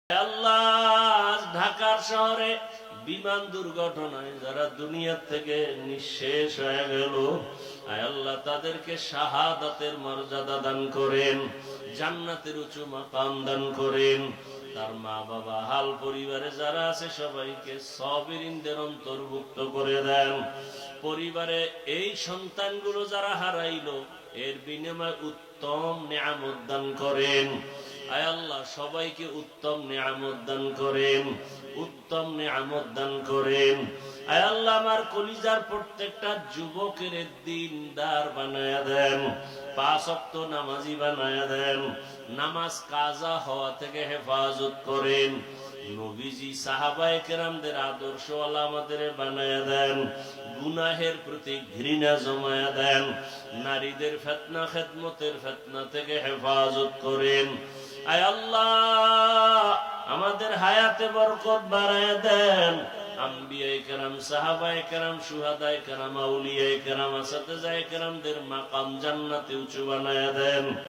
আল্লাহ, ঢাকার শহরে বিমান দুর্ঘটনায় যারা দুনিয়া থেকে নিঃশেষ হয়ে গেল, আয় আল্লাহ তাদেরকে শাহাদাতের মর্যাদা দান করেন, জান্নাতের উঁচু মাকাম দান করেন। তার মা বাবা হাল পরিবারে যারা আছে সবাইকে সাবিরিনদের অন্তর্ভুক্ত করে দেন। পরিবারে এই সন্তানগুলো যারা হারাইলো এর বিনিময়ে উত্তম নিয়ামত দান করেন। আয় আল্লাহ সবাইকে উত্তম নিয়ামত দান করেন, উত্তম নিয়ামত দান করেন। আয় আল্লাহ আমার কলিজার প্রত্যেকটা যুবকের দিনদার বানায়া দেন, 5 ওয়াক্ত নামাজি বানায়া দেন, নামাজ কাজা হওয়া থেকে হেফাজত করেন। নবীজি সাহাবায়ে কেরামদের আদর্শওয়ালা আমাদের বানায়া দেন, গুনাহের প্রতি ঘৃণা জমায়া দেন, নারীদের ফিতনা খেদমতের ফিতনা থেকে হেফাজত করেন। আয় আল্লাহ আমাদের হায়াতে বরকত বাড়ায় দেন। আম্বিয়ায়ে কেরাম, সাহাবায়ে কেরাম, শুহাদায়ে কেরাম, আউলিয়ায়ে কেরাম, আসাতিজায়ে কেরামদের মাকাম জান্নাতে উঁচু বানায়া দেন।